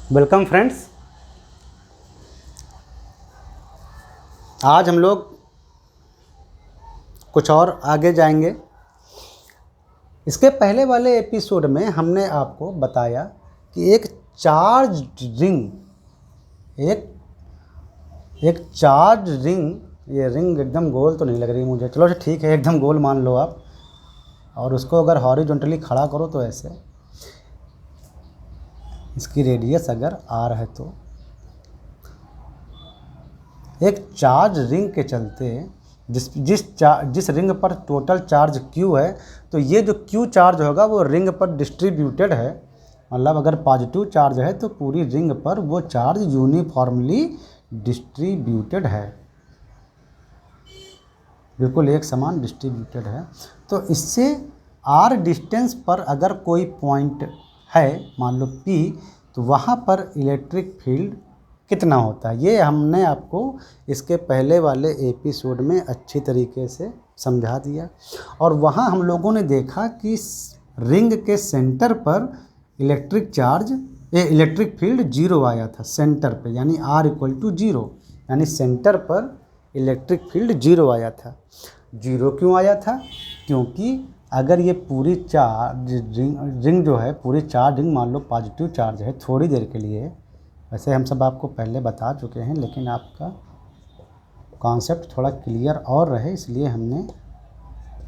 Welcome friends. आज हम लोग कुछ और आगे जाएंगे। इसके पहले वाले एपिसोड में हमने आपको बताया कि एक चार्ज रिंग एक चार्ज रिंग, ये रिंग एकदम गोल तो नहीं लग रही मुझे, चलो ठीक है, एकदम गोल मान लो आप। और उसको अगर हॉरिजॉन्टली खड़ा करो तो ऐसे, इसकी रेडियस अगर आर है तो एक चार्ज रिंग के चलते जिस रिंग पर टोटल चार्ज Q है, तो ये जो Q चार्ज होगा वो रिंग पर डिस्ट्रीब्यूटेड है। मतलब अगर पॉजिटिव चार्ज है तो पूरी रिंग पर वो चार्ज यूनिफॉर्मली डिस्ट्रीब्यूटेड है, बिल्कुल एक समान डिस्ट्रीब्यूटेड है। तो इससे r डिस्टेंस पर अगर कोई पॉइंट है, मान लो P, तो वहाँ पर इलेक्ट्रिक फील्ड कितना होता है, ये हमने आपको इसके पहले वाले एपिसोड में अच्छी तरीके से समझा दिया। और वहाँ हम लोगों ने देखा कि रिंग के सेंटर पर इलेक्ट्रिक फील्ड 0 आया था सेंटर पे, यानी R = 0, यानी सेंटर पर इलेक्ट्रिक फील्ड 0 आया था। 0 क्यों आया था? क्योंकि अगर ये पूरी चार्ज रिंग जो है, पूरी चार्ज रिंग मान लो पॉजिटिव चार्ज है थोड़ी देर के लिए, वैसे हम सब आपको पहले बता चुके हैं, लेकिन आपका कॉन्सेप्ट थोड़ा क्लियर और रहे इसलिए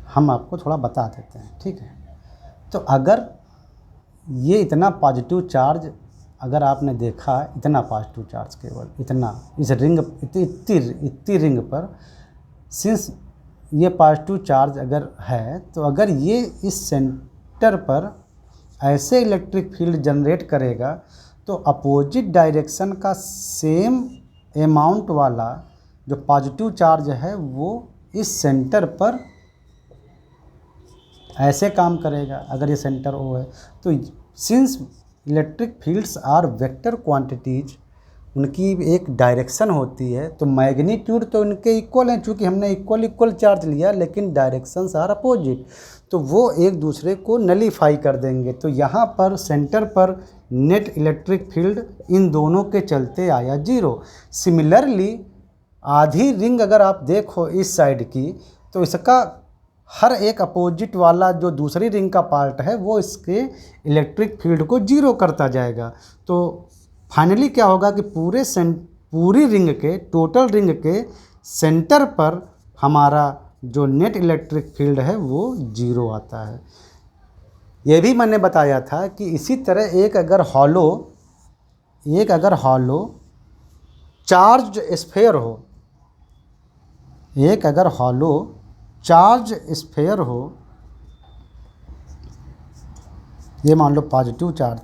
हम आपको थोड़ा बता देते हैं, ठीक है। तो अगर ये इतना पॉजिटिव चार्ज, अगर आपने देखा इतना पॉजिटिव चार्ज, केवल इतना इस रिंग इतनी रिंग पर, सिंस ये पॉजिटिव चार्ज अगर है, तो अगर ये इस सेंटर पर ऐसे इलेक्ट्रिक फील्ड जनरेट करेगा तो अपोजिट डायरेक्शन का सेम अमाउंट वाला जो पॉजिटिव चार्ज है वो इस सेंटर पर ऐसे काम करेगा। अगर ये सेंटर O है तो since electric fields are vector quantities, उनकी एक डायरेक्शन होती है, तो मैग्नीट्यूड तो इनके इक्वल हैं, चूँकि हमने इक्वल चार्ज लिया, लेकिन डायरेक्शंस आर अपोजिट, तो वो एक दूसरे को नलीफाई कर देंगे। तो यहाँ पर सेंटर पर नेट इलेक्ट्रिक फील्ड इन दोनों के चलते आया 0। सिमिलरली आधी रिंग अगर आप देखो इस साइड की, तो इसका हर एक अपोजिट वाला जो दूसरी रिंग का पार्ट है वो इसके इलेक्ट्रिक फील्ड को 0 करता जाएगा। तो फाइनली क्या होगा कि पूरी रिंग के, टोटल रिंग के सेंटर पर हमारा जो नेट इलेक्ट्रिक फील्ड है वो 0 आता है। ये भी मैंने बताया था कि इसी तरह एक अगर हॉलो चार्ज स्फीयर हो, ये मान लो पॉजिटिव चार्ज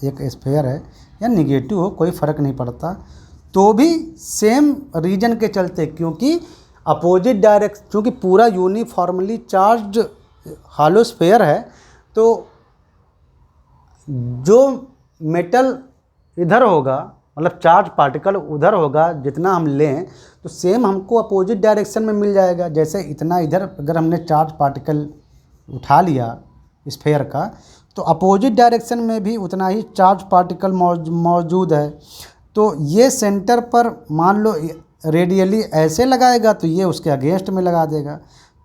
एक स्फीयर है या निगेटिव हो, कोई फ़र्क नहीं पड़ता, तो भी सेम रीजन के चलते, क्योंकि अपोजिट डायरेक्शन, क्योंकि पूरा यूनिफॉर्मली चार्ज हॉलो स्फीयर है, तो जो मेटल इधर होगा, मतलब चार्ज पार्टिकल उधर होगा जितना हम लें, तो सेम हमको अपोजिट डायरेक्शन में मिल जाएगा। जैसे इतना इधर अगर हमने चार्ज पार्टिकल उठा लिया स्फीयर का, तो अपोजिट डायरेक्शन में भी उतना ही चार्ज पार्टिकल मौजूद है। तो ये सेंटर पर मान लो रेडियली ऐसे लगाएगा तो ये उसके अगेंस्ट में लगा देगा,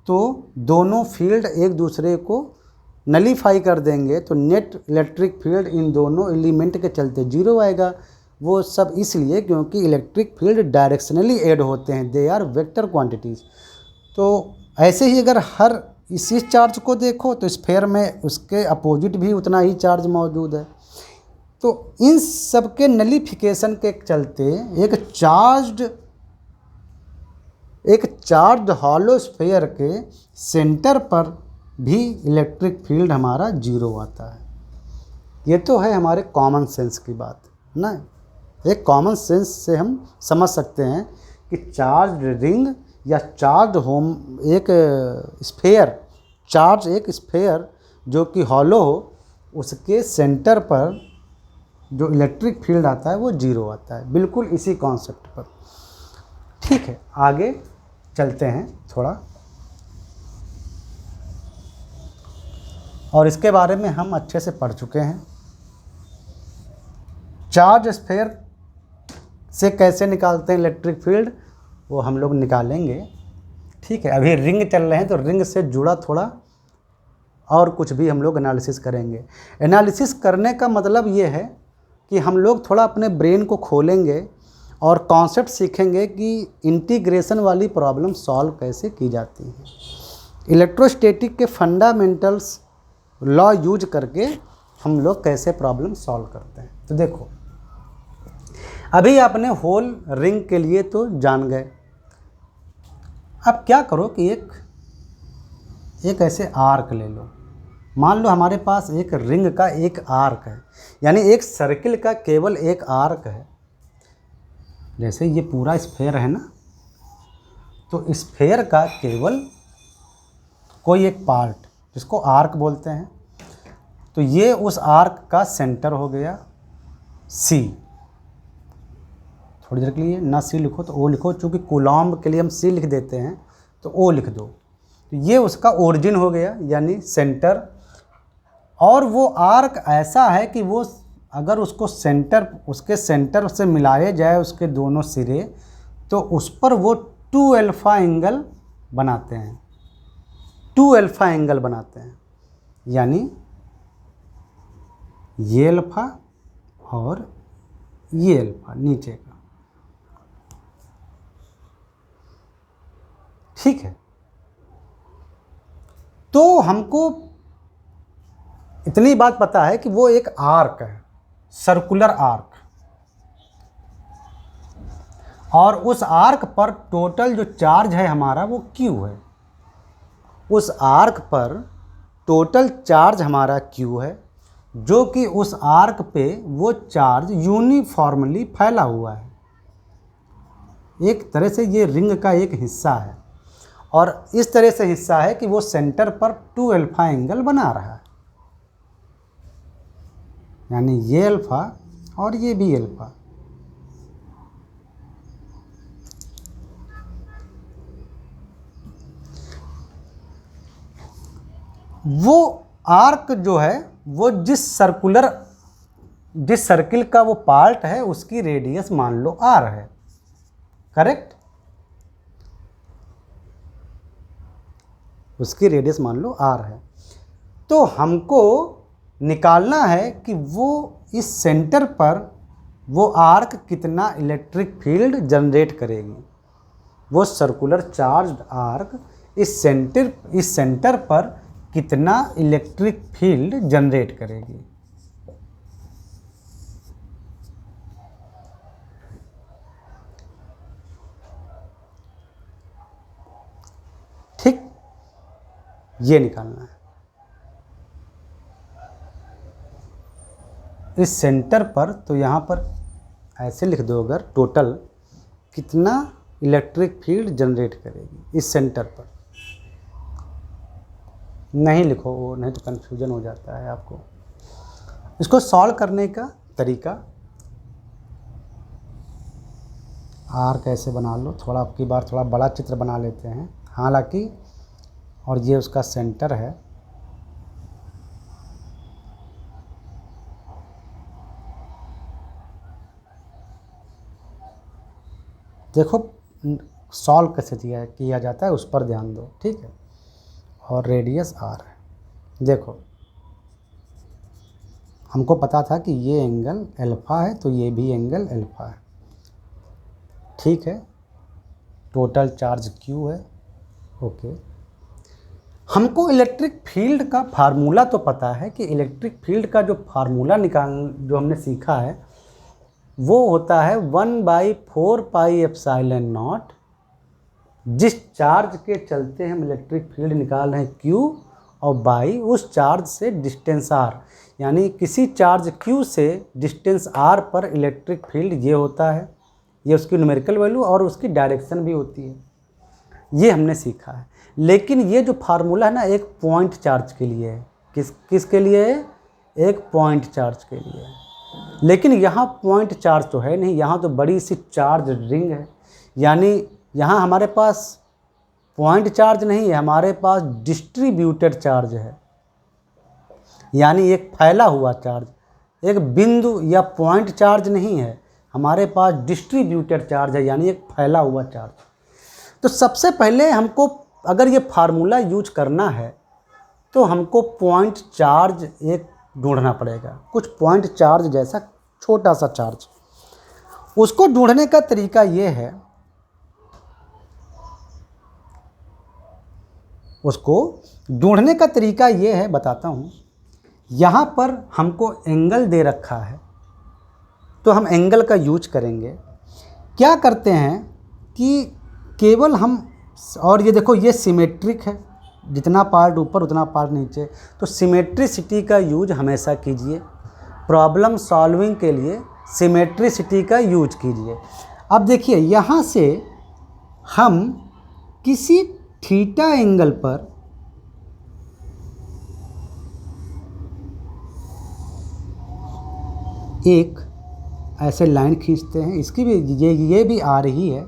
तो दोनों फील्ड एक दूसरे को नलीफाई कर देंगे। तो नेट इलेक्ट्रिक फील्ड इन दोनों एलिमेंट के चलते 0 आएगा। वो सब इसलिए क्योंकि इलेक्ट्रिक फील्ड डायरेक्शनली ऐड होते हैं, दे आर वेक्टर क्वांटिटीज़। तो ऐसे ही अगर हर इसी चार्ज को देखो तो स्फीयर में उसके अपोजिट भी उतना ही चार्ज मौजूद है। तो इन सब के नलिफिकेशन के चलते एक चार्ज हॉलो स्फीयर के सेंटर पर भी इलेक्ट्रिक फील्ड हमारा 0 आता है। ये तो है हमारे कॉमन सेंस की बात ना। एक कॉमन सेंस से हम समझ सकते हैं कि चार्ज रिंग या चार्ज एक स्फीयर जो कि हॉलो हो, उसके सेंटर पर जो इलेक्ट्रिक फील्ड आता है वो 0 आता है, बिल्कुल इसी कॉन्सेप्ट पर। ठीक है, आगे चलते हैं थोड़ा, और इसके बारे में हम अच्छे से पढ़ चुके हैं। चार्ज स्फीयर से कैसे निकालते हैं इलेक्ट्रिक फील्ड, वो हम लोग निकालेंगे, ठीक है। अभी रिंग चल रहे हैं तो रिंग से जुड़ा थोड़ा और कुछ भी हम लोग एनालिसिस करेंगे। एनालिसिस करने का मतलब ये है कि हम लोग थोड़ा अपने ब्रेन को खोलेंगे और कॉन्सेप्ट सीखेंगे कि इंटीग्रेशन वाली प्रॉब्लम सॉल्व कैसे की जाती है। इलेक्ट्रोस्टैटिक के फंडामेंटल्स लॉ यूज करके हम लोग कैसे प्रॉब्लम सॉल्व करते हैं। तो देखो, अभी आपने होल रिंग के लिए तो जान गए। अब क्या करो कि एक ऐसे आर्क ले लो। मान लो हमारे पास एक रिंग का एक आर्क है, यानी एक सर्किल का केवल एक आर्क है। जैसे ये पूरा स्फेयर है ना, तो स्फेयर का केवल कोई एक पार्ट जिसको आर्क बोलते हैं, तो ये उस आर्क का सेंटर हो गया सी। थोड़ी देर के लिए ना सी लिखो तो ओ लिखो, चूँकि कूलॉम्ब के लिए हम सी लिख देते हैं तो ओ लिख दो। तो ये उसका ओरिजिन हो गया, यानी सेंटर। और वो आर्क ऐसा है कि वो अगर उसको उसके सेंटर से मिलाए जाए उसके दोनों सिरे, तो उस पर वो 2 अल्फ़ा एंगल बनाते हैं, 2 अल्फ़ा एंगल बनाते हैं। यानी ये अल्फ़ा और ये अल्फ़ा नीचे का, ठीक है। तो हमको इतनी बात पता है कि वो एक आर्क है, सर्कुलर आर्क, और उस आर्क पर टोटल जो चार्ज है हमारा वो Q है। उस आर्क पर टोटल चार्ज हमारा Q है, जो कि उस आर्क पे वो चार्ज यूनिफॉर्मली फैला हुआ है। एक तरह से ये रिंग का एक हिस्सा है, और इस तरह से हिस्सा है कि वो सेंटर पर 2 अल्फ़ा एंगल बना रहा है, यानी ये अल्फ़ा और ये भी अल्फ़ा। वो आर्क जो है वो जिस सर्किल का वो पार्ट है उसकी रेडियस मान लो r है, करेक्ट। उसकी रेडियस मान लो r है। तो हमको निकालना है कि वो इस सेंटर पर वो आर्क कितना इलेक्ट्रिक फील्ड जनरेट करेगी। वो सर्कुलर चार्ज्ड आर्क इस सेंटर पर कितना इलेक्ट्रिक फील्ड जनरेट करेगी। ठीक, ये निकालना है। इस सेंटर पर, तो यहाँ पर ऐसे लिख दो, अगर टोटल कितना इलेक्ट्रिक फील्ड जनरेट करेगी इस सेंटर पर। नहीं लिखो वो, नहीं तो कन्फ्यूजन हो जाता है आपको। इसको सॉल्व करने का तरीका, आर कैसे बना लो, थोड़ा आपकी बार थोड़ा बड़ा चित्र बना लेते हैं हालांकि, और ये उसका सेंटर है। देखो सॉल्व कैसे किया जाता है उस पर ध्यान दो, ठीक है। और रेडियस r है। देखो हमको पता था कि ये एंगल अल्फ़ा है, तो ये भी एंगल अल्फ़ा है, ठीक है। टोटल चार्ज Q है, ओके। हमको इलेक्ट्रिक फील्ड का फार्मूला तो पता है कि इलेक्ट्रिक फील्ड का जो फार्मूला जो हमने सीखा है वो होता है 1/4 पाई एप्सिलॉन नॉट। जिस चार्ज के चलते हम इलेक्ट्रिक फील्ड निकाल रहे हैं Q, और बाई उस चार्ज से डिस्टेंस r, यानी किसी चार्ज Q से डिस्टेंस r पर इलेक्ट्रिक फील्ड ये होता है। ये उसकी न्यूमेरिकल वैल्यू और उसकी डायरेक्शन भी होती है, ये हमने सीखा है। लेकिन ये जो फार्मूला है ना, एक पॉइंट चार्ज के लिए है। किसके लिए है? एक पॉइंट चार्ज के लिए है। लेकिन यहाँ पॉइंट चार्ज तो है नहीं, यहाँ तो बड़ी सी चार्ज रिंग है, यानी यहाँ हमारे पास पॉइंट चार्ज नहीं है, हमारे पास डिस्ट्रीब्यूटेड चार्ज है, यानी एक फैला हुआ चार्ज। एक बिंदु या पॉइंट चार्ज नहीं है, हमारे पास डिस्ट्रीब्यूटेड चार्ज है, यानी एक फैला हुआ चार्ज। तो सबसे पहले हमको अगर ये फार्मूला यूज करना है तो हमको पॉइंट चार्ज एक ढूंढना पड़ेगा, कुछ पॉइंट चार्ज जैसा छोटा सा चार्ज। उसको ढूंढने का तरीका ये है, बताता हूँ। यहाँ पर हमको एंगल दे रखा है तो हम एंगल का यूज करेंगे। क्या करते हैं कि केवल हम, और ये देखो ये सिमेट्रिक है, जितना पार्ट ऊपर उतना पार्ट नीचे, तो सिमेट्रिसिटी का यूज हमेशा कीजिए। प्रॉब्लम सॉल्विंग के लिए सिमेट्रिसिटी का यूज कीजिए। अब देखिए यहाँ से हम किसी थीटा एंगल पर एक ऐसे लाइन खींचते हैं, इसकी भी ये भी आ रही है,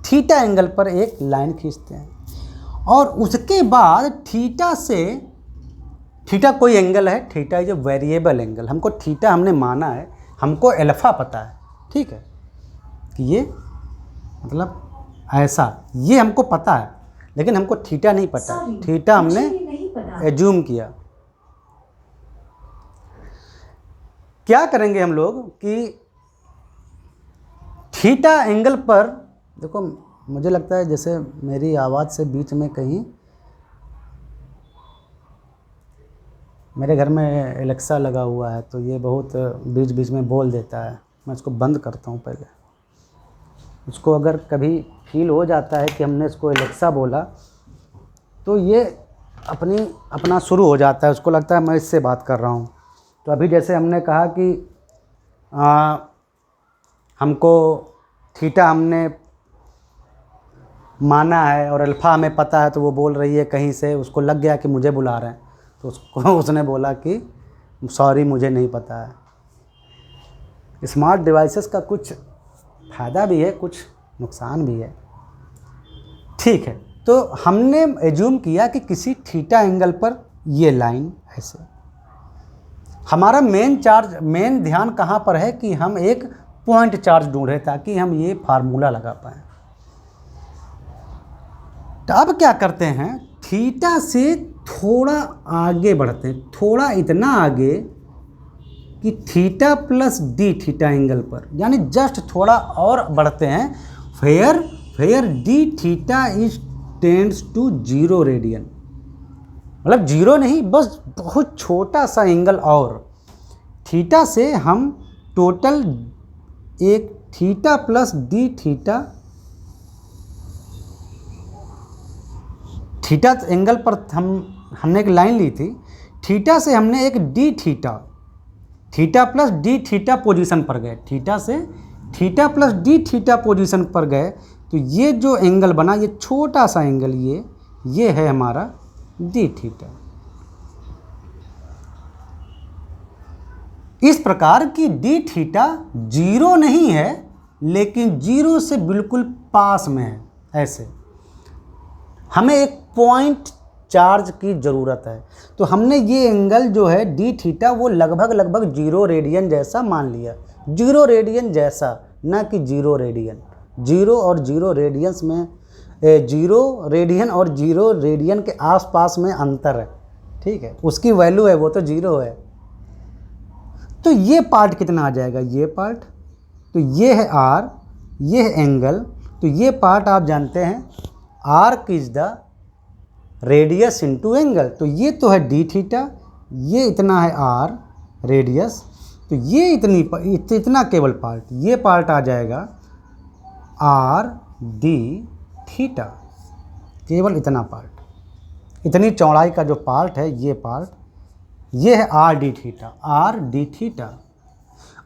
थीटा एंगल पर एक लाइन खींचते हैं, और उसके बाद थीटा से, थीटा कोई एंगल है, theta is a variable angle, हमको थीटा हमने माना है, हमको अल्फा पता है, ठीक है, कि ये मतलब ऐसा, ये हमको पता है, लेकिन हमको थीटा नहीं पता, थीटा हमने एज्यूम किया। क्या करेंगे हम लोग कि थीटा एंगल पर, देखो मुझे लगता है जैसे मेरी आवाज़ से बीच में कहीं, मेरे घर में एलेक्सा लगा हुआ है तो ये बहुत बीच बीच में बोल देता है, मैं इसको बंद करता हूँ पहले। उसको अगर कभी फील हो जाता है कि हमने इसको एलेक्सा बोला तो ये अपना शुरू हो जाता है, उसको लगता है मैं इससे बात कर रहा हूँ। तो अभी जैसे हमने कहा कि हमको थीटा हमने माना है और अल्फ़ा हमें पता है, तो वो बोल रही है कहीं से, उसको लग गया कि मुझे बुला रहे हैं, तो उसने बोला कि सॉरी मुझे नहीं पता है। स्मार्ट डिवाइसेस का कुछ फ़ायदा भी है, कुछ नुकसान भी है, ठीक है। तो हमने एज्यूम किया कि किसी थीटा एंगल पर ये लाइन ऐसे, हमारा मेन ध्यान कहाँ पर है कि हम एक पॉइंट चार्ज ढूंढे ताकि हम ये फार्मूला लगा पाएँ। तो अब क्या करते हैं, थीटा से थोड़ा आगे बढ़ते हैं, थोड़ा इतना आगे कि theta plus d theta angle पर, यानी जस्ट थोड़ा और बढ़ते हैं, fair d theta is tends to 0 radian, मतलब 0 नहीं, बस बहुत छोटा सा एंगल, और थीटा से हम टोटल एक theta plus d theta angle पर हमने एक लाइन ली थी, थीटा से हमने एक D theta plus d theta position पर गए, थीटा से theta plus d theta position पर गए, तो ये जो एंगल बना, ये छोटा सा एंगल, ये है हमारा डी थीटा। इस प्रकार की डी थीटा 0 नहीं है, लेकिन 0 से बिल्कुल पास में है। ऐसे हमें एक पॉइंट चार्ज की ज़रूरत है, तो हमने ये एंगल जो है डी थीटा वो लगभग 0 रेडियन जैसा मान लिया, 0 रेडियन जैसा, ना कि 0 रेडियन। 0 और 0 रेडियंस में 0 रेडियन और 0 रेडियन के आसपास में अंतर है, ठीक है, उसकी वैल्यू है वो तो 0 है। तो ये पार्ट कितना आ जाएगा, ये पार्ट, तो ये है आर, ये है एंगल, तो ये पार्ट आप जानते हैं arc is the radius into angle, तो ये तो है डी थीटा, ये इतना है आर रेडियस, तो ये इतना केवल पार्ट, ये पार्ट आ जाएगा आर डी थीटा, केवल इतना पार्ट, इतनी चौड़ाई का जो पार्ट है ये पार्ट, ये है आर डी थीटा।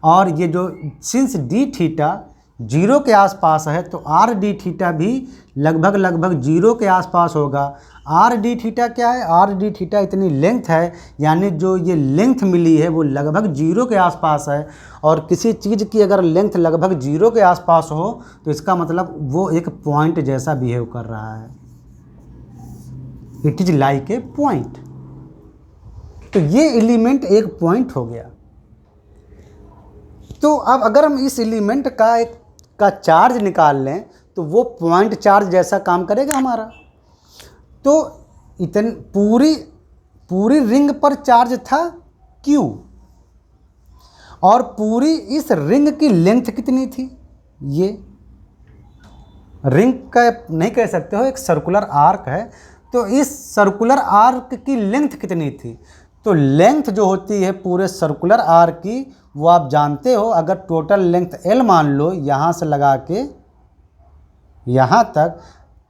और ये जो सिंस डी थीटा 0 के आसपास है, तो आर डी थीटा भी लगभग 0 के आसपास होगा। आर डी थीटा क्या है, आर डी थीटा इतनी लेंथ है, यानी जो ये लेंथ मिली है वो लगभग 0 के आसपास है, और किसी चीज़ की अगर लेंथ लगभग 0 के आसपास हो तो इसका मतलब वो एक पॉइंट जैसा बिहेव कर रहा है, it is like a point. तो ये एलिमेंट एक पॉइंट हो गया, तो अब अगर हम इस एलिमेंट का चार्ज निकाल लें तो वो पॉइंट चार्ज जैसा काम करेगा हमारा। तो पूरी रिंग पर चार्ज था Q, और पूरी इस रिंग की लेंथ कितनी थी, ये रिंग का नहीं कह सकते हो, एक सर्कुलर आर्क है, तो इस सर्कुलर आर्क की लेंथ कितनी थी। तो लेंथ जो होती है पूरे सर्कुलर आर्क की, वो आप जानते हो, अगर टोटल लेंथ L मान लो यहाँ से लगा के यहाँ तक,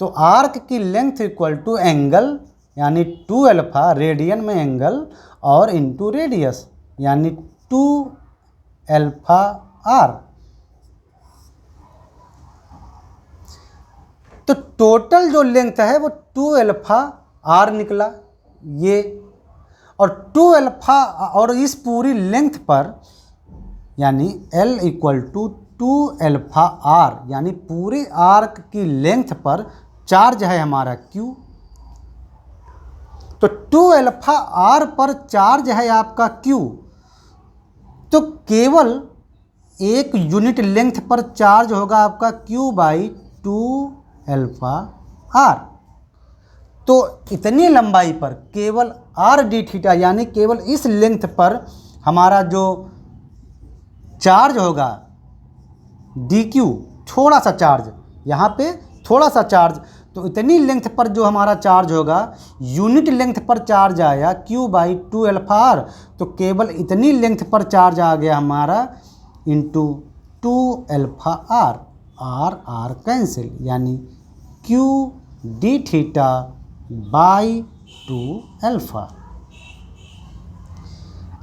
तो आर्क की लेंथ इक्वल टू एंगल यानी 2 अल्फा, रेडियन में एंगल, और इनटू रेडियस यानी 2 अल्फा आर। तो टोटल जो लेंथ है वो 2 अल्फा आर निकला ये, और 2 अल्फा, और इस पूरी लेंथ पर यानी L equal to 2 alpha R, यानी पूरी आर्क की लेंथ पर चार्ज है हमारा Q। तो 2 अल्फा आर पर चार्ज है आपका Q, तो केवल एक यूनिट लेंथ पर चार्ज होगा आपका Q बाई 2 अल्फा आर। तो इतनी लंबाई पर केवल आर डी थीटा, यानी केवल इस लेंथ पर हमारा जो चार्ज होगा DQ, थोड़ा सा चार्ज यहाँ पे, थोड़ा सा चार्ज, तो इतनी लेंथ पर जो हमारा चार्ज होगा, यूनिट लेंथ पर चार्ज आया Q बाई 2 अल्फा आर, तो केवल इतनी लेंथ पर चार्ज आ गया हमारा into 2 alpha R, R R cancel, यानी Q d theta by 2 alpha.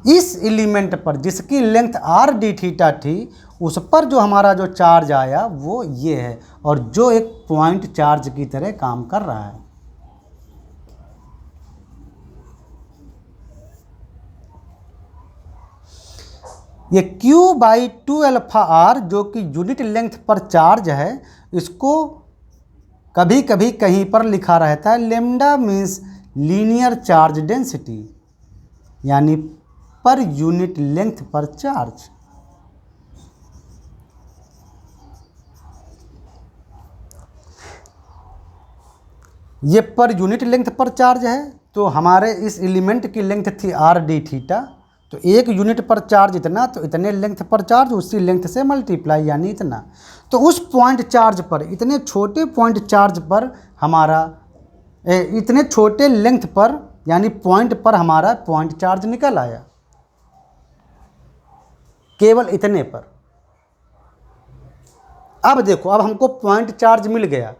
इस एलिमेंट पर जिसकी लेंथ आर डी थीटा थी, उस पर जो हमारा जो चार्ज आया वो ये है, और जो एक पॉइंट चार्ज की तरह काम कर रहा है। ये Q बाई 2 अल्फा आर जो कि यूनिट लेंथ पर चार्ज है, इसको कभी कभी कहीं पर लिखा रहता है lambda means linear charge density, यानी पर यूनिट लेंथ पर चार्ज। ये पर यूनिट लेंथ पर चार्ज है, तो हमारे इस एलिमेंट की लेंथ थी आर डी थीटा, तो एक यूनिट पर चार्ज इतना, तो इतने लेंथ पर चार्ज उसी लेंथ से मल्टीप्लाई यानी इतना। तो उस पॉइंट चार्ज पर, इतने छोटे पॉइंट चार्ज पर हमारा इतने छोटे लेंथ पर यानी पॉइंट पर हमारा पॉइंट चार्ज निकल आया, केवल इतने पर। अब देखो, अब हमको पॉइंट चार्ज मिल गया,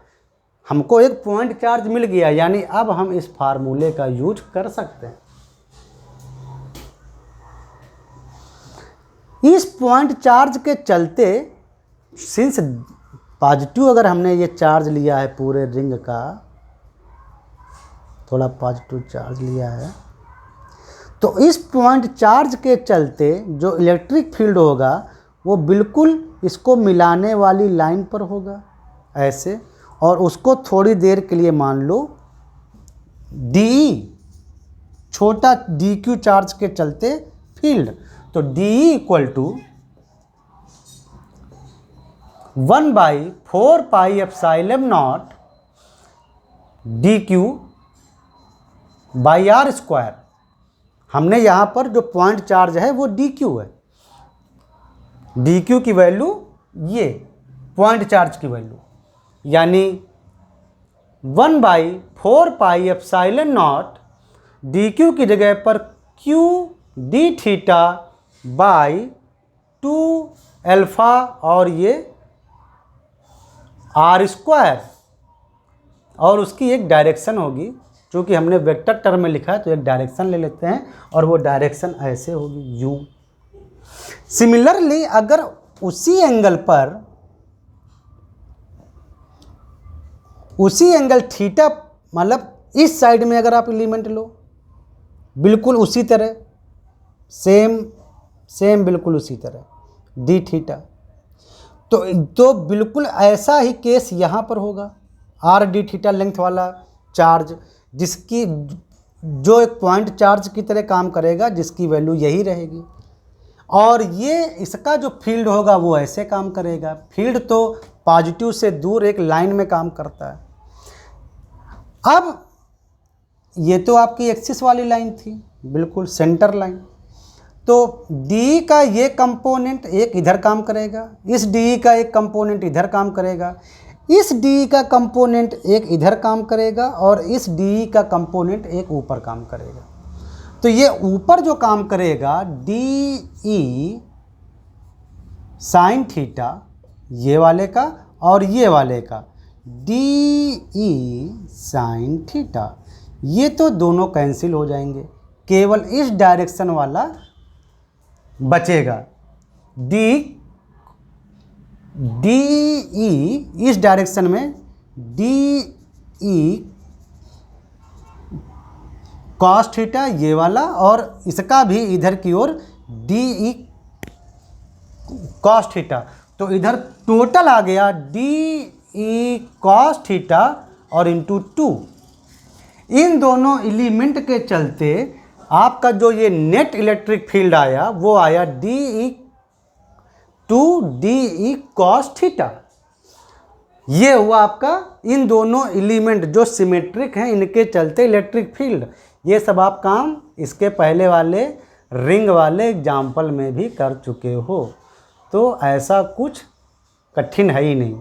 हमको एक पॉइंट चार्ज मिल गया, यानी अब हम इस फार्मूले का यूज कर सकते हैं। इस पॉइंट चार्ज के चलते, सिंस पॉजिटिव अगर हमने ये चार्ज लिया है पूरे रिंग का, थोड़ा पॉजिटिव चार्ज लिया है, तो इस पॉइंट चार्ज के चलते जो इलेक्ट्रिक फील्ड होगा वो बिल्कुल इसको मिलाने वाली लाइन पर होगा ऐसे, और उसको थोड़ी देर के लिए मान लो DE, छोटा DQ चार्ज के चलते फील्ड, तो DE equal to 1 by 4 pi epsilon naught DQ by R square. हमने यहाँ पर जो पॉइंट चार्ज है वो DQ है, DQ की वैल्यू ये पॉइंट चार्ज की वैल्यू, यानी 1 by 4 pi epsilon naught DQ की जगह पर Q d theta by 2 alpha, और ये आर स्क्वायर, और उसकी एक डायरेक्शन होगी, चूँकि हमने वेक्टर टर्म में लिखा है तो एक डायरेक्शन ले लेते हैं, और वो डायरेक्शन ऐसे होगी U। सिमिलरली अगर उसी एंगल पर, उसी एंगल थीटा, मतलब इस साइड में अगर आप एलिमेंट लो, बिल्कुल उसी तरह सेम बिल्कुल उसी तरह डी थीटा, तो बिल्कुल ऐसा ही केस यहाँ पर होगा, आर डी थीटा लेंथ वाला चार्ज, जिसकी जो एक पॉइंट चार्ज की तरह काम करेगा, जिसकी वैल्यू यही रहेगी। और ये इसका जो फील्ड होगा वो ऐसे काम करेगा। फील्ड तो पॉजिटिव से दूर एक लाइन में काम करता है। अब ये तो आपकी एक्सिस वाली लाइन थी, बिल्कुल सेंटर लाइन। तो डी का ये कंपोनेंट एक इधर काम करेगा, इस डी का एक कंपोनेंट इधर काम करेगा, इस डी का कंपोनेंट एक इधर काम करेगा और इस डी का कंपोनेंट एक ऊपर काम करेगा। तो ये ऊपर जो काम करेगा डी ई साइन थीटा ये वाले का और ये वाले का डी ई साइन थीटा, ये तो दोनों कैंसिल हो जाएंगे, केवल इस डायरेक्शन वाला बचेगा। डी ई इस डायरेक्शन में डी ई कॉस थीटा ये वाला और इसका भी इधर की ओर डी ई कॉस थीटा। तो इधर टोटल आ गया डी ई कॉस थीटा और इंटू 2। इन दोनों एलिमेंट के चलते आपका जो ये नेट इलेक्ट्रिक फील्ड आया वो आया डी ई कॉस थीटा। ये हुआ आपका इन दोनों एलिमेंट जो सिमेट्रिक हैं इनके चलते इलेक्ट्रिक फील्ड। ये सब आप काम इसके पहले वाले रिंग वाले एग्जाम्पल में भी कर चुके हो, तो ऐसा कुछ कठिन है ही नहीं।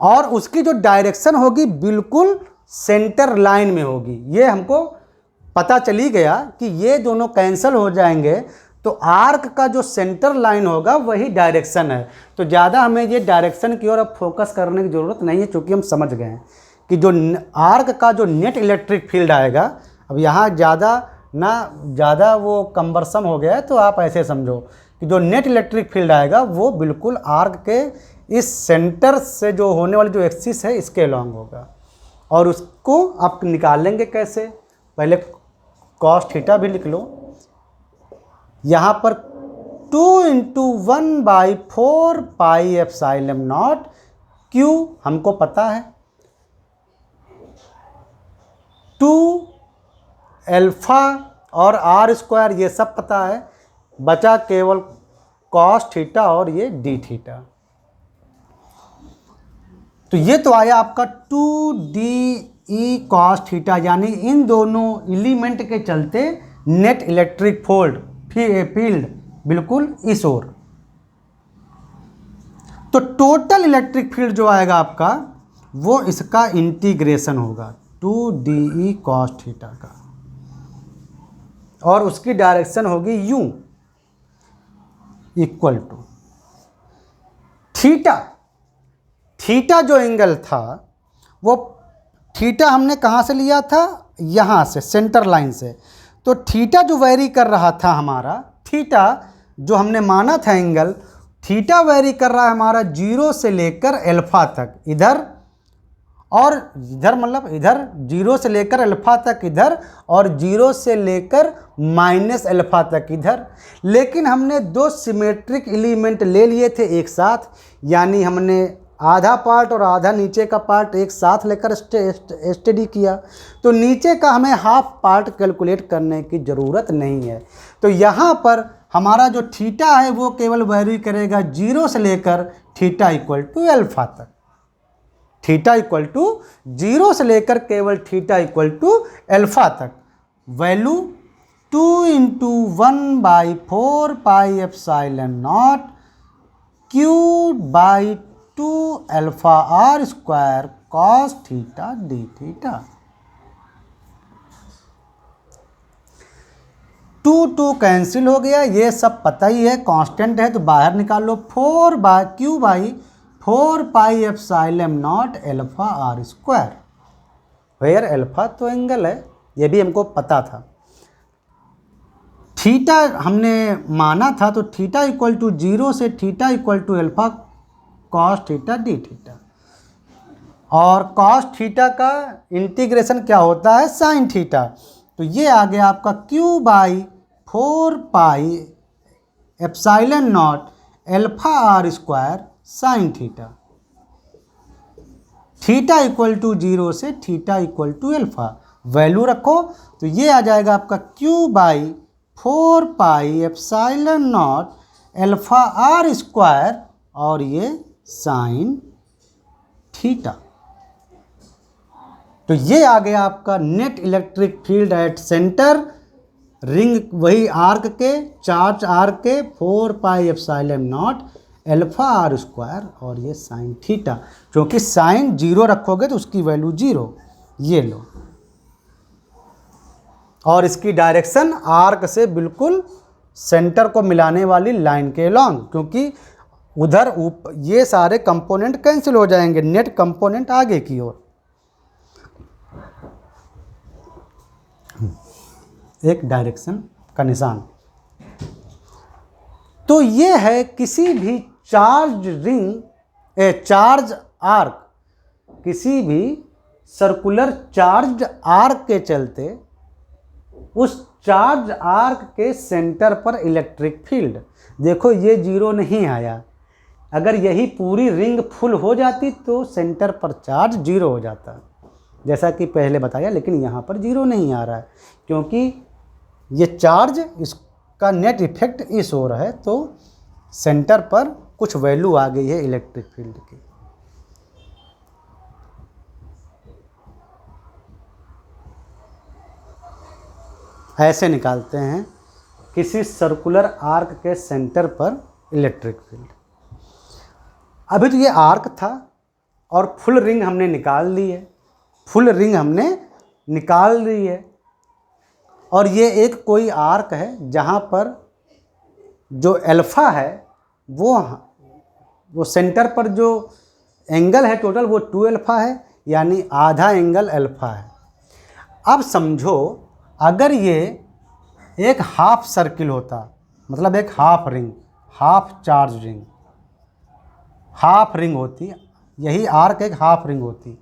और उसकी जो डायरेक्शन होगी बिल्कुल सेंटर लाइन में होगी। ये हमको पता चली गया कि ये दोनों कैंसिल हो जाएंगे, तो आर्क का जो सेंटर लाइन होगा वही डायरेक्शन है। तो ज़्यादा हमें ये डायरेक्शन की ओर अब फोकस करने की ज़रूरत नहीं है, क्योंकि हम समझ गए हैं कि जो आर्क का जो नेट इलेक्ट्रिक फील्ड आएगा, अब यहाँ ज़्यादा वो कम्बरसम हो गया है, तो आप ऐसे समझो कि जो नेट इलेक्ट्रिक फील्ड आएगा वो बिल्कुल आर्क के इस सेंटर से जो होने वाली जो एक्सिस है इसके अलॉन्ग होगा। और उसको आप निकालेंगे कैसे, पहले कॉस थीटा भी लिख लो। यहाँ पर 2 × 1/4 पाई एप्सिलॉन नॉट क्यू हमको पता है, 2 अल्फा और आर स्क्वायर ये सब पता है, बचा केवल कॉस थीटा और ये डी थीटा। तो ये तो आया आपका 2DE कॉस थीटा, यानी इन दोनों एलिमेंट के चलते नेट इलेक्ट्रिक फील्ड बिल्कुल इस ओर। तो टोटल इलेक्ट्रिक फील्ड जो आएगा आपका वो इसका इंटीग्रेशन होगा 2DE कॉस थीटा का, और उसकी डायरेक्शन होगी U equal to theta. Theta जो एंगल था वो थीटा हमने कहाँ से लिया था, यहाँ से सेंटर लाइन से। तो थीटा जो वेरी कर रहा था हमारा, थीटा जो हमने माना था एंगल, थीटा वेरी कर रहा है हमारा 0 से लेकर अल्फा तक इधर, और इधर मतलब इधर 0 से लेकर अल्फा तक इधर, और 0 से लेकर -अल्फा तक इधर। लेकिन हमने दो सिमेट्रिक एलिमेंट ले लिए थे एक साथ, यानी हमने आधा पार्ट और आधा नीचे का पार्ट एक साथ लेकर स्टडी किया, तो नीचे का हमें हाफ पार्ट कैलकुलेट करने की ज़रूरत नहीं है। तो यहाँ पर हमारा जो थीटा है वो केवल वेरी करेगा 0 से लेकर थीटा इक्वल टू अल्फा तक। थीटा इक्वल टू 0 से लेकर केवल थीटा इक्वल टू अल्फा तक। Value 2 × 1/4 pi epsilon naught Q/2 alpha R square cos theta d theta. 2 cancel हो गया, ये सब पता ही है, कांस्टेंट है तो बाहर निकाल लो। Q/4 pi epsilon naught alpha R square, where alpha तो एंगल है, ये भी हमको पता था। थीटा हमने माना था, तो थीटा इक्वल टू 0 से theta equal to alpha cos theta d theta, और कॉस थीटा का इंटीग्रेशन क्या होता है, साइन थीटा। तो ये आ गया आपका Q/4 pi epsilon naught alpha R square sine theta. Theta equal to 0 से theta equal to alpha, value रखो तो ये आ जाएगा आपका Q/4πε0 अल्फा आर स्क्वायर और ये साइन थीटा। तो ये आ गया आपका net electric field at centre, ring वही आर्क के, चार्ज आर्क के 4πε0 अल्फा आर स्क्वायर और ये साइन थीटा। क्योंकि साइन 0 रखोगे तो उसकी वैल्यू 0, ये लो। और इसकी डायरेक्शन आर्क से बिल्कुल सेंटर को मिलाने वाली लाइन के लॉन्ग, क्योंकि उधर ये सारे कंपोनेंट कैंसिल हो जाएंगे, नेट कंपोनेंट आगे की ओर। एक डायरेक्शन का निशान। तो ये है किसी भी चार्ज चार्ज आर्क, किसी भी सर्कुलर चार्ज आर्क के चलते उस चार्ज आर्क के सेंटर पर इलेक्ट्रिक फील्ड। देखो ये 0 नहीं आया, अगर यही पूरी रिंग फुल हो जाती तो सेंटर पर चार्ज 0 हो जाता, जैसा कि पहले बताया। लेकिन यहाँ पर 0 नहीं आ रहा है क्योंकि ये चार्ज, इसका नेट इफेक्ट इस हो रहा है, तो सेंटर पर कुछ वैल्यू आ गई है इलेक्ट्रिक फील्ड की। ऐसे निकालते हैं किसी सर्कुलर आर्क के सेंटर पर इलेक्ट्रिक फील्ड। अभी तो ये आर्क था और फुल रिंग हमने निकाल ली है, फुल रिंग हमने निकाल ली है। और ये एक कोई आर्क है जहाँ पर जो अल्फ़ा है वो सेंटर पर जो एंगल है टोटल वो 2 अल्फ़ा है, यानी आधा एंगल अल्फ़ा है। अब समझो अगर ये एक हाफ सर्किल होता, मतलब एक half ring, half charge ring, half ring होती, यही आर्क एक हाफ रिंग होती,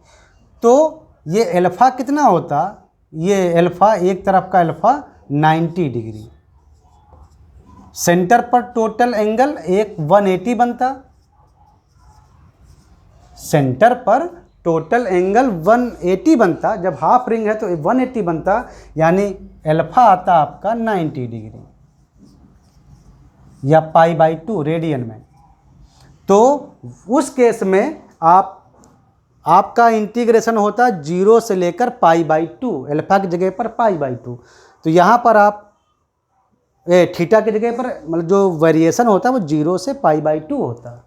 तो ये अल्फ़ा कितना होता? ये अल्फ़ा, एक तरफ का अल्फ़ा 90 डिग्री, सेंटर पर टोटल एंगल एक 180 बनता, सेंटर पर टोटल एंगल 180 बनता। जब हाफ रिंग है तो 180 बनता, यानी अल्फ़ा आता आपका 90 डिग्री या π/2 रेडियन में। तो उस केस में आपका इंटीग्रेशन होता 0 से लेकर π/2, अल्फ़ा की जगह पर π/2। तो यहाँ पर आप थीटा की जगह पर मतलब जो वेरिएशन होता है वो 0 से π/2 होता।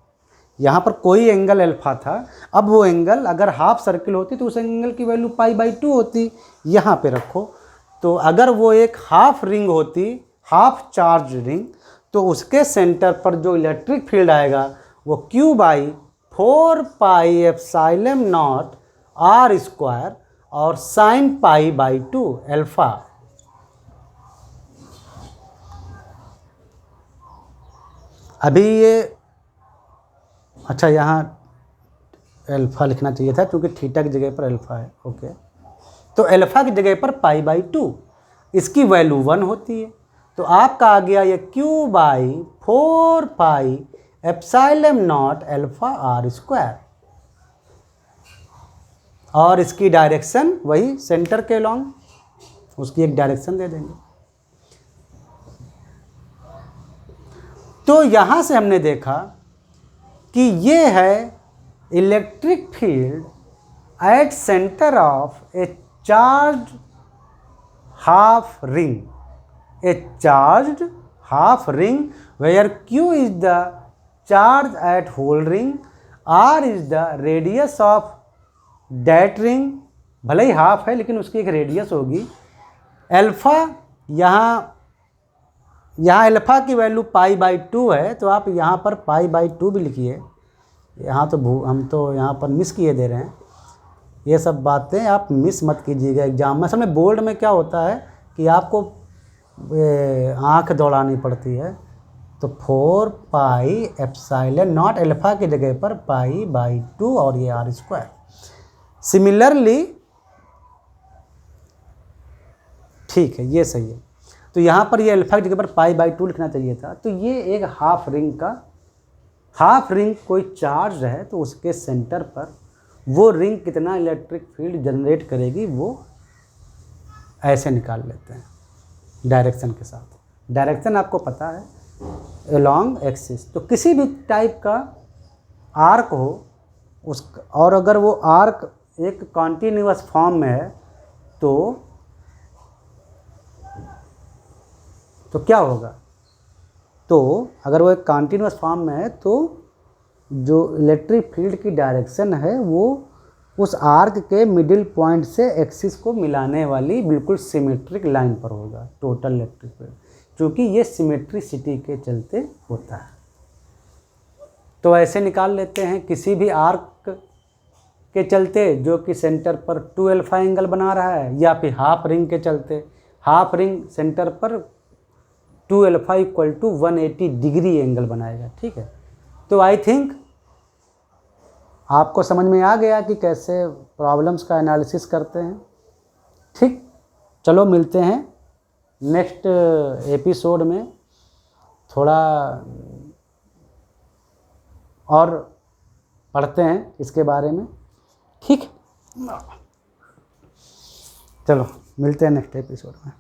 यहाँ पर कोई एंगल अल्फ़ा था, अब वो एंगल अगर हाफ सर्किल होती तो उस एंगल की वैल्यू π/2 होती। यहाँ पे रखो, तो अगर वो एक हाफ रिंग होती, हाफ चार्ज रिंग, तो उसके सेंटर पर जो इलेक्ट्रिक फील्ड आएगा वो Q/4πε0 r स्क्वायर और साइन π/2 अल्फ़ा। अभी ये अच्छा, यहाँ अल्फ़ा लिखना चाहिए था क्योंकि थीटा की जगह पर अल्फ़ा है। ओके, तो अल्फ़ा की जगह पर π/2, इसकी वैल्यू 1 होती है। तो आपका आ गया ये Q/4πε0 अल्फ़ा r स्क्वायर, और इसकी डायरेक्शन वही सेंटर के लॉन्ग, उसकी एक डायरेक्शन दे देंगे। तो यहाँ से हमने देखा कि ये है electric field at centre of a charge half ring, a charge half ring where Q is the charge at whole ring, R is the radius of that ring, भले ही हाफ है लेकिन उसकी एक रेडियस होगी। अल्फ़ा यहाँ alpha की value π/2 है, तो आप यहाँ पर π/2 भी लिखिए। यहाँ तो हम तो यहाँ पर मिस किए दे रहे हैं, ये सब बातें आप मिस मत कीजिएगा एग्जाम में। असल में बोर्ड में क्या होता है कि आपको आँख दौड़ानी पड़ती है। तो 4πε0 अल्फ़ा की जगह पर π/2 और ये r स्क्वायर। सिमिलरली ठीक है, ये सही है। तो यहाँ पर ये अल्फ़ा की जगह पर π/2 लिखना चाहिए था। तो ये एक हाफ रिंग का, हाफ रिंग कोई चार्ज है तो उसके सेंटर पर वो रिंग कितना इलेक्ट्रिक फील्ड जनरेट करेगी वो ऐसे निकाल लेते हैं डायरेक्शन के साथ। डायरेक्शन आपको पता है अलोंग एक्सिस, तो किसी भी टाइप का आर्क हो उस, और अगर वो आर्क एक कॉन्टिन्यूअस फॉर्म में है तो क्या होगा, तो अगर वो एक कॉन्टिन्यूअस फॉर्म में है तो जो इलेक्ट्रिक फील्ड की डायरेक्शन है वो उस आर्क के मिडिल पॉइंट से एक्सिस को मिलाने वाली बिल्कुल सिमेट्रिक लाइन पर होगा टोटल इलेक्ट्रिक फील्ड, क्योंकि ये सिमेट्रिसिटी के चलते होता है। तो ऐसे निकाल लेते हैं किसी भी आर्क के चलते जो कि सेंटर पर 2 अल्फा एंगल बना रहा है, या फिर हाफ रिंग के चलते हाफ रिंग सेंटर पर 2 alpha equal to 180 degree angle बनाएगा। ठीक है, तो आई थिंक आपको समझ में आ गया कि कैसे प्रॉब्लम्स का एनालिसिस करते हैं। ठीक, चलो मिलते हैं नेक्स्ट एपिसोड में, थोड़ा और पढ़ते हैं इसके बारे में। ठीक, चलो मिलते हैं नेक्स्ट एपिसोड में।